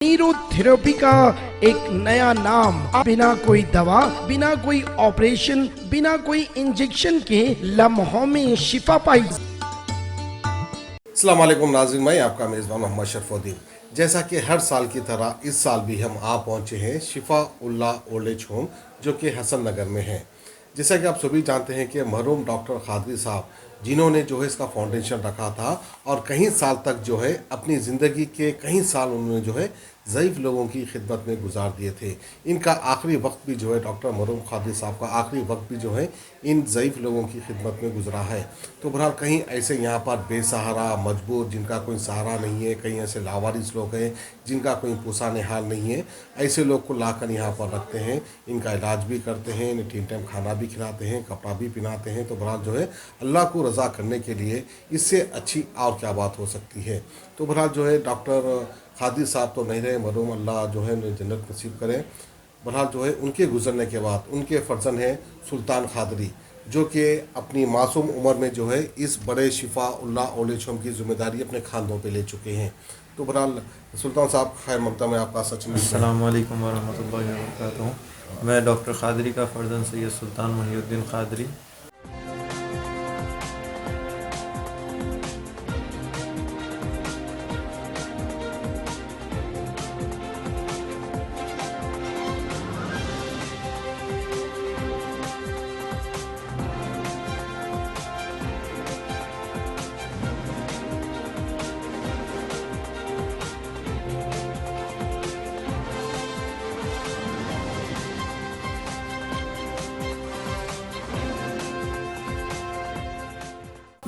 Neurotherapy का एक नया नाम, बिना कोई दवा, बिना कोई ऑपरेशन, बिना कोई इंजेक्शन के लम्हों में शिफा पाई। अस्सलाम वालेकुम नाज़रीन, मैं आपका मेज़बान मोहम्मद शरफुद्दीन। जैसा कि हर साल की तरह इस साल भी हम आ पहुंचे हैं शिफा उल्लाह ओल्ड एज होम, जो कि हसन नगर में है। जैसा कि आप सभी जानते हैं कि मरहूम डॉक्टर खादरी साहब, जिन्होंने जो है इसका फाउंडेशन रखा था और कई साल तक जो है अपनी ज़िंदगी के कई साल उन्होंने जो है ज़ईफ़ लोगों की खिदमत में गुजार दिए थे। इनका आखिरी वक्त भी जो है डॉक्टर मरहूम खादरी साहब का आखिरी वक्त भी जो है इन ज़ईफ़ लोगों की खिदमत में गुजरा है। तो बहरहाल कहीं ऐसे यहाँ पर बेसहारा मजबूर, जिनका कोई सहारा नहीं है, कहीं ऐसे लावारिस लोग हैं जिनका कोई पुसाने हाल नहीं है, ऐसे लोग को लाकर यहाँ पर रखते हैं, इनका इलाज भी करते हैं, इन्हें 3 टाइम खाना भी खिलाते हैं, कपड़ा भी पहनाते हैं। तो बहरहाल जो है अल्लाह को रज़ा करने के लिए इससे अच्छी और क्या बात हो सकती है। तो बहरहाल जो है डॉक्टर खादरी साहब तो नहीं रहे, मरहूम अल्लाह जो है उन्हें जन्नत नसीब करें। बहरहाल जो है उनके गुजरने के बाद उनके फर्जंद हैं सुल्तान खादरी, जो कि अपनी मासूम उम्र में जो है इस बड़े शिफा उल्लाह ओल्ड एज होम की जिम्मेदारी अपने खानों पे ले चुके हैं। तो बहरहाल सुल्तान साहब, खैर मकदम है आपका। सच में अस्सलाम वालेकुम वरहमतुल्लाहि वबरकातुहू। मैं डॉक्टर खादरी का फ़र्जंद सैयद सुल्तान मुहिउद्दीन खादरी।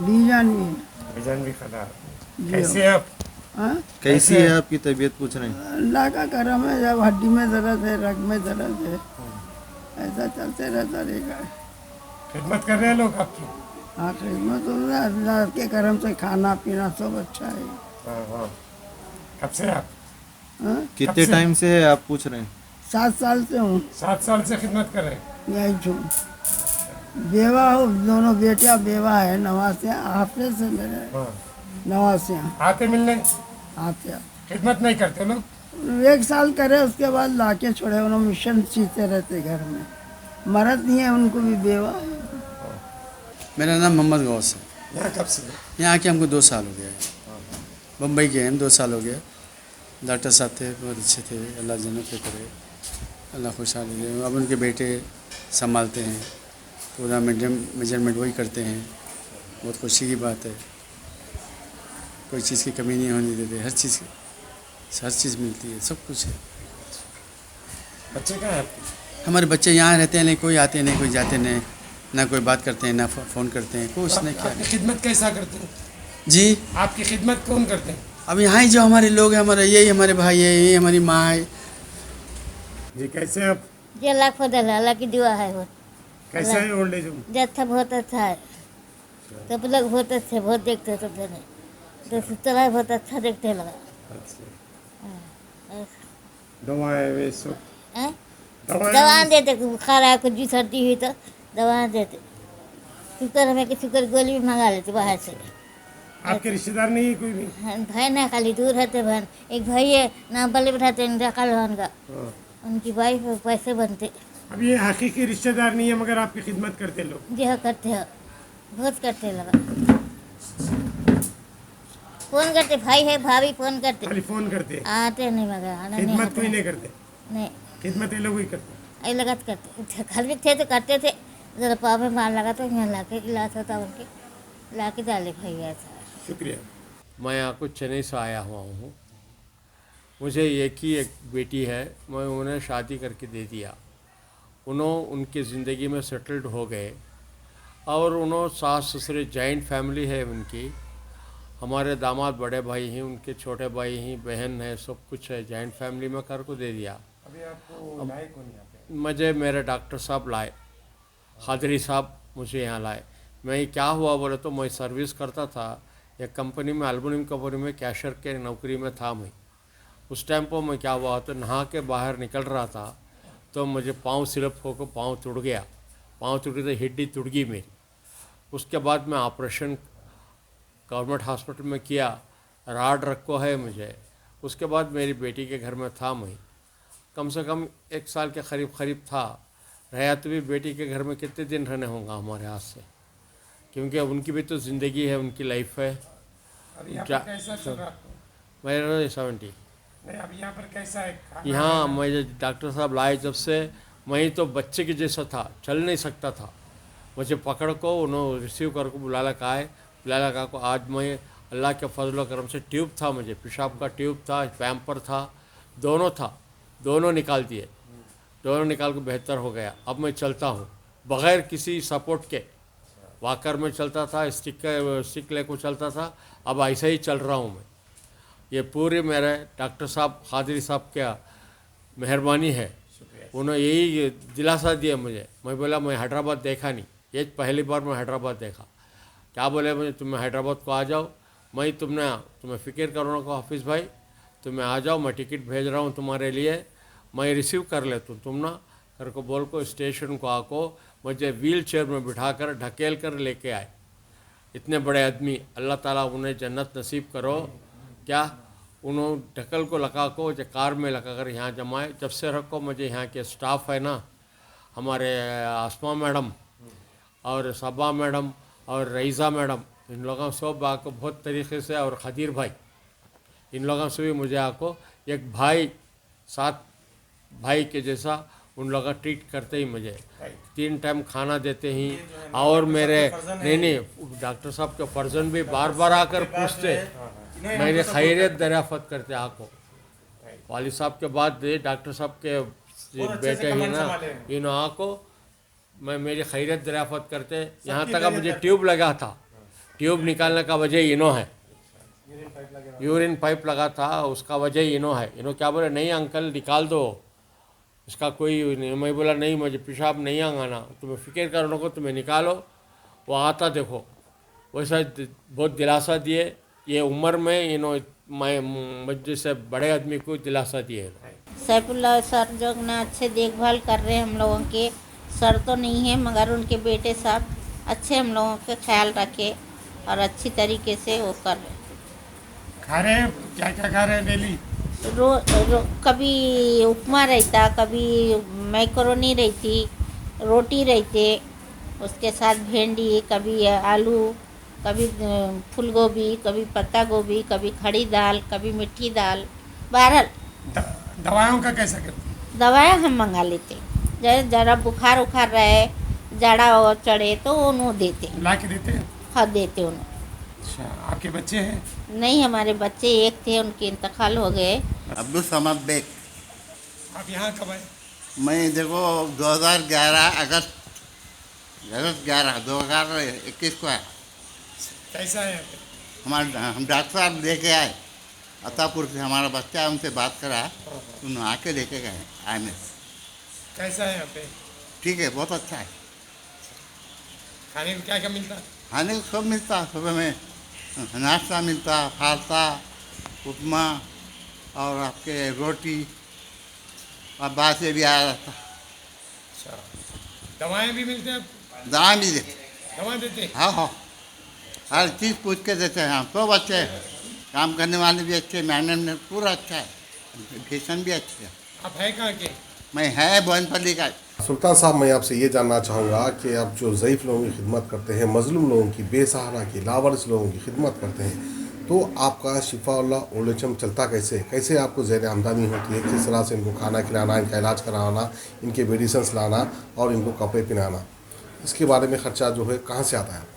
बीजान भी मिजान भी खराब। जी कैसे आप? हाँ? कैसी है आपकी तबीयत, पूछ रहे हैं? अल्लाह का करम है, जब हड्डी में दर्द है, रग में दर्द है, ऐसा चलते रहता रहेगा। खिदमत कर रहे हैं लोग आपकी? हाँ, खिदमत तो अल्लाह के करम से खाना पीना सब अच्छा है। हाँ हाँ। कब से आप? हाँ? कितने से? टाइम से है आप पूछ रहे हैं? 7 साल से हूँ, 7 साल से खिदमत कर रहे हैं। यही छूँ। बेवा हो, दोनों बेटियाँ बेवा है, नवासियाँ हाफिज से मेरे हाँ। नवासियाँ आते मिलने? आते। खिदमत नहीं करते लोग? 1 साल करे, उसके बाद लाके छोड़े, उन्होंने मिशन सीते रहते घर में। मरद नहीं है, उनको भी बेवा है। मेरा नाम मोहम्मद गौस है। यहाँ कब से? यहाँ आके हमको 2 साल हो गया है। बम्बई के हैं, 2 साल हो गया। डॉक्टर साहब थे, बहुत अच्छे थे, अल्लाह जन्नत पे करे, अल्लाह खुशहाली दे। अब उनके बेटे संभालते हैं, पूरा मेजरमेंट वही करते हैं। बहुत खुशी की बात है, कोई चीज़ की कमी नहीं होने देते, हर चीज़ मिलती है, सब कुछ है। बच्चे कहाँ हैं आपके? हमारे बच्चे यहाँ रहते हैं, नहीं कोई आते नहीं, कोई जाते नहीं, ना कोई बात करते हैं, ना फ़ोन करते हैं, कुछ नहीं। क्या आपकी खिदमत कैसा करते हैं? जी, आपकी खिदमत कौन करते हैं? अब यहाँ ही जो हमारे लोग हैं, हमारे यही हमारे भाई है, यही हमारी माँ है। जी कैसे आप? जी अल्लाह खुद अल्लाह की दुआ है। वो कैसा है ओल्ड एज होम? जत्था बहुत अच्छा है, सब लोग बहुत अच्छे, बहुत देखते हैं सब जने, तो तरह बहुत अच्छा देखते लगा। दवाएं वे सब? हैं? दवाएं दवा देते, बुखार आया, कुछ भी सर्दी हुई तो दवा देते। शुक्र हमें कि शुक्र गोली भी मंगा लेते बाहर से। आपके रिश्तेदार नहीं है कोई भी? भाई ना खाली दूर रहते बहन, एक भाई है नाम बल्ले बैठाते रकाल बहन का, उनकी वाइफ पैसे बनते। अब ये हकीकी रिश्तेदार नहीं है, मगर आपकी खिदमत करते लोग? जी हाँ, करते हैं, बहुत करते लगा। फोन करते, भाई है भाभी फोन करते, खाली फोन करते हैं, आते नहीं मगर आना नहीं खिदमत आता। कोई नहीं करते? नहीं, खिदमत ये लोग ही करते। आई लगात करते, घर में थे तो करते थे, जरा पाँव में मार लगा तो यहाँ ला के इलाज होता उनके, ला के डाले भाई ऐसा। शुक्रिया। मैं यहाँ को चेन्नई से आया हुआ हूँ। मुझे एक बेटी है, मैं उन्हें शादी करके दे दिया। उनकी ज़िंदगी में सेटल्ड हो गए और उन्होंने सास ससुर, जॉइंट फैमिली है उनकी। हमारे दामाद बड़े भाई हैं, उनके छोटे भाई हैं, बहन है, सब कुछ है, जॉइंट फैमिली में कर को दे दिया। अभी आपको लाए कौन यहाँ पे? मुझे मेरे डॉक्टर साहब लाए, खादरी साहब मुझे यहाँ लाए। मैं क्या हुआ बोले तो मैं सर्विस करता था एक कंपनी में, एल्युमिनियम कंपनी में कैशियर के नौकरी में था मैं। उस टाइम पर मैं क्या हुआ तो नहा के बाहर निकल रहा था तो मुझे पाँव स्लिप होकर पाँव टूट गया। पाँव टूट गई तो हड्डी टूट गई मेरी। उसके बाद मैं ऑपरेशन गवर्नमेंट हॉस्पिटल में किया, राड रखो है मुझे, उसके बाद मेरी बेटी के घर में था मैं, कम से कम 1 साल के करीब था। रहा तो भी बेटी के घर में कितने दिन रहने होगा हमारे हाथ से, क्योंकि उनकी भी तो ज़िंदगी है, उनकी लाइफ है। अब यहाँ पर कैसा चल रहा आपको? मेरा 70। नहीं, अब यहाँ पर कैसा है? यहाँ मुझे डॉक्टर साहब लाए जब से, मैं तो बच्चे के जैसा था, चल नहीं सकता था। मुझे पकड़ को उन्होंने रिसीव कर को बुलाला कहा को आज मैं अल्लाह के फजल करम से ट्यूब था, मुझे पेशाब का ट्यूब था, पैम्पर था, दोनों निकाल दिए, दोनों निकाल के बेहतर हो गया। अब मैं चलता हूँ बग़ैर किसी सपोर्ट के। वॉकर में चलता था, स्टिक ले को चलता था, अब ऐसा ही चल रहा हूँ मैं। ये पूरे मेरे डॉक्टर साहब खादरी साहब क्या मेहरबानी है, उन्होंने यही दिलासा दिया मुझे। मैं बोला मैं हैदराबाद देखा नहीं, ये पहली बार मैं हैदराबाद देखा। क्या बोले मुझे, तुम हैदराबाद को आ जाओ, मैं तुम्हें फ़िक्र करो ना को हाफिज़ भाई, तुम्हें आ जाओ, मैं टिकट भेज रहा हूँ तुम्हारे लिए, मैं रिसीव कर लेता हूँ, तुम ना कर को बोल को स्टेशन को आको मुझे व्हील चेयर में बिठा कर ढकेल कर लेके आए। इतने बड़े आदमी, अल्लाह ताला उन्हें जन्नत नसीब करो। क्या उन्होंने ढकल को लगा को जो कार में लगा कर यहाँ जमाए। जब से रखो मुझे यहाँ के स्टाफ है ना, हमारे आसमा मैडम और सबा मैडम और रईज़ा मैडम, इन लोगों से आको बहुत तरीक़े से, और खदीर भाई, इन लोगों से भी मुझे आको एक भाई, साथ भाई के जैसा उन लोग ट्रीट करते ही मुझे। 3 टाइम खाना देते ही, और मेरे नहीं डॉक्टर साहब के फर्जन भी बार बार आकर पूछते, मेरे खैरियत दरियाफ़त करते आको। वालिद साहब के बाद डॉक्टर साहब के बेटे ही ना, इन आको मैं मेरी खैरियत दरियाफ़त करते। यहाँ तक मुझे ट्यूब लगा था, ट्यूब निकालने का वजह इनो है, यूरिन पाइप लगा था, उसका वजह इनो है। इनो क्या बोले, नहीं अंकल निकाल दो, इसका कोई नहीं। मैं बोला नहीं, मुझे पेशाब नहीं आना, तुम्हें फ़िक्र करो को, तुम्हें निकालो। वो आता देखो, वैसा बहुत दिलासा दिए। ये उम्र में मैं मुझे से बड़े आदमी को दिलासा दिए। सैफुल्लाह सर जो ना अच्छे देखभाल कर रहे हैं हम लोगों के। सर तो नहीं है मगर उनके बेटे साहब अच्छे हम लोगों के ख्याल रखे और अच्छी तरीके से वो कर रहे। खा रहे हैं क्या खा रहे हैं डेली? कभी उपमा रहता, कभी मैकरोनी रहती, रोटी रहते, उसके साथ भिंडी, कभी आलू, कभी फूल गोभी, कभी पत्ता गोभी, कभी खड़ी दाल, कभी मीठी दाल। बहरहाल दवाओं का कैसा करते? दवाएं हम मंगा लेते, जैसे ज़रा बुखार उखार रहे, जाड़ा और चढ़े तो उन्होंने देते। ला के देते हैं? हाँ देते उन्होंने। अच्छा, आपके बच्चे हैं? नहीं, हमारे बच्चे एक थे, उनके इंतकाल हो गए। अब्दुल समद बेग। आप यहाँ कब आए? मैं देखो 2011 अगस्त 11 2021 को आया। कैसा है यहाँ पे? हम डॉक्टर साहब लेके आए अतापुर से, हमारा बच्चा उनसे बात करा, उन्होंने आके लेके गए IMS। कैसा है यहाँ पे? ठीक है, बहुत अच्छा है। खाने को क्या क्या मिलता है? खाने को सब मिलता, सुबह में नाश्ता मिलता, फालता, उपमा और आपके रोटी, और बाहर से भी आ रहा था। अच्छा, दवाएं भी मिलते हैं? दवा भी देते। दवा देते हैं? हाँ, हर चीज़ पूछ के देते हैं। हम सब अच्छे हैं, काम करने वाले भी अच्छे, मैनेजमेंट पूरा अच्छा है, एजुकेशन भी अच्छी है। आप है कहाँ के? मैं है बोनपल्ली का। सुल्तान साहब, मैं आपसे ये जानना चाहूँगा कि आप जो ज़ईफ़ लोगों की खिदमत करते हैं, मज़लूम लोगों की, बेसहारा की, लावारिस लोगों की खिदमत करते हैं, तो आपका शिफाउल्लाह ओल्ड एज होम चलता कैसे आपको ज़ैर आमदनी होती है? किस तरह से इनको खाना खिलाना, इनका इलाज कराना, इनके मेडिसिन लाना और इनको कपड़े पहनाना, इसके बारे में ख़र्चा जो है कहाँ से आता है आपको?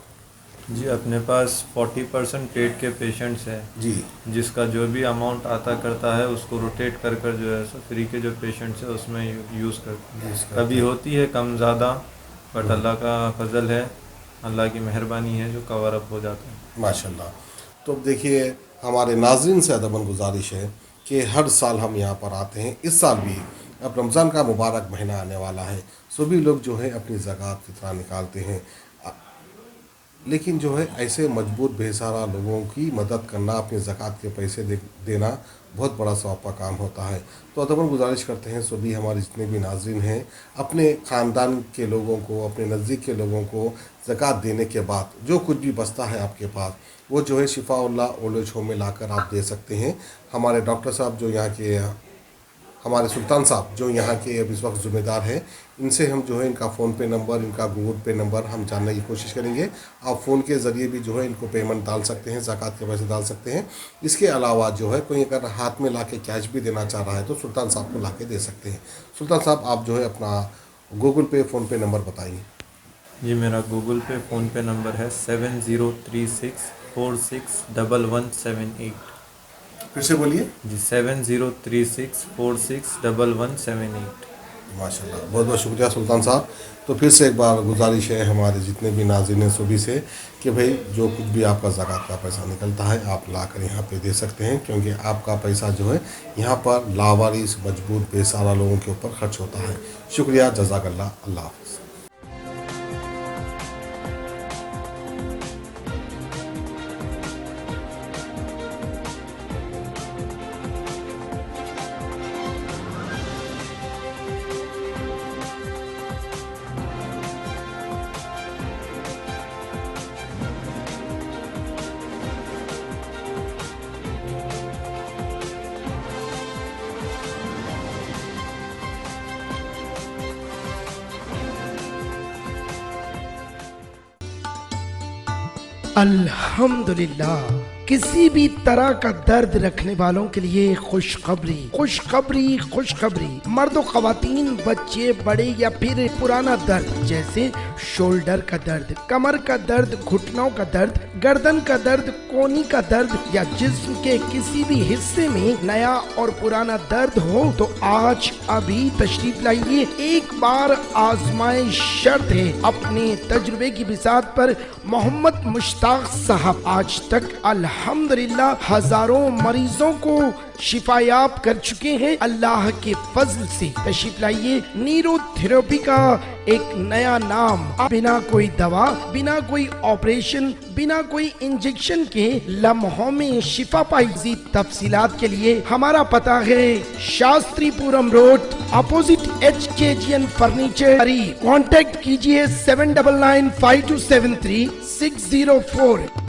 जी, अपने पास 40% पेट के पेशेंट्स हैं जी, जिसका जो भी अमाउंट आता करता है उसको रोटेट कर कर जो है फ्री के जो पेशेंट्स है उसमें यूज़ करते हैं। कभी होती है कम ज़्यादा, बट अल्लाह का फजल है, अल्लाह की मेहरबानी है जो कवर अप हो जाता है माशाल्लाह। तो अब देखिए, हमारे नाज़रीन से अदबन गुजारिश है कि हर साल हम यहाँ पर आते हैं, इस साल भी अब रमज़ान का मुबारक महीना आने वाला है, सभी लोग जो है अपनी ज़कात फितरा निकालते हैं, लेकिन जो है ऐसे मजबूर बेसहारा लोगों की मदद करना, अपने ज़कात के पैसे देना बहुत बड़ा सवाब का काम होता है। तो अदबन गुजारिश करते हैं सभी हमारे जितने भी नाज़रीन हैं, अपने ख़ानदान के लोगों को, अपने नज़दीक के लोगों को ज़कात देने के बाद जो कुछ भी बचता है आपके पास, वो जो है शिफाउल्लाह ओल्ड एज होम में लाकर आप दे सकते हैं। हमारे डॉक्टर साहब जो यहाँ के, हमारे सुल्तान साहब जो यहाँ के अब इस वक्त ज़िम्मेदार हैं, इनसे हम जो है इनका फ़ोन पे नंबर, इनका गूगल पे नंबर हम जानने की कोशिश करेंगे। आप फ़ोन के ज़रिए भी जो है इनको पेमेंट डाल सकते हैं, ज़कात के पैसे डाल सकते हैं। इसके अलावा जो है कोई अगर हाथ में लाके कैश भी देना चाह रहा है तो सुल्तान साहब को लाके दे सकते हैं। सुल्तान साहब आप जो है अपना गूगल पे, फ़ोन पे नंबर बताइए। जी, मेरा गूगल पे फ़ोन पे नंबर है 7036461178। फिर से बोलिए। जी, 7036461178। माशाल्लाह, बहुत बहुत शुक्रिया सुल्तान साहब। तो फिर से एक बार गुजारिश है हमारे जितने भी नाज़रीन हैं सभी से कि भाई जो कुछ भी आपका ज़कात का पैसा निकलता है आप लाकर यहाँ पे दे सकते हैं, क्योंकि आपका पैसा जो है यहाँ पर लावारिस, मजबूर, बेसहारा लोगों के ऊपर खर्च होता है। शुक्रिया, जज़ाकल्लाह, अल्लाह हाफ़िज़। अल्हम्दुलिल्लाह, किसी भी तरह का दर्द रखने वालों के लिए खुशखबरी, खुशखबरी, खुशखबरी। मर्द और ख़वातीन, बच्चे, बड़े या फिर पुराना दर्द जैसे शोल्डर का दर्द, कमर का दर्द, घुटनों का दर्द, गर्दन का दर्द, कोहनी का दर्द या जिस्म के किसी भी हिस्से में नया और पुराना दर्द हो तो आज अभी तशरीफ लाइए। एक बार आजमाइश शर्त है। अपने तजुर्बे की बिसात पर मोहम्मद मुश्ताक साहब आज तक अल्हम्दुलिल्लाह हजारों मरीजों को शिफायाब कर चुके हैं अल्लाह के फजल से। तशरीफ लाइए। न्यूरोथेरेपी का एक नया नाम, बिना कोई दवा, बिना कोई ऑपरेशन, बिना कोई इंजेक्शन के लम्हों में शिफा पाई। तफसीलात के लिए हमारा पता है Shastripuram road, opposite HKGN furniture. Contact कीजिए 7995273604।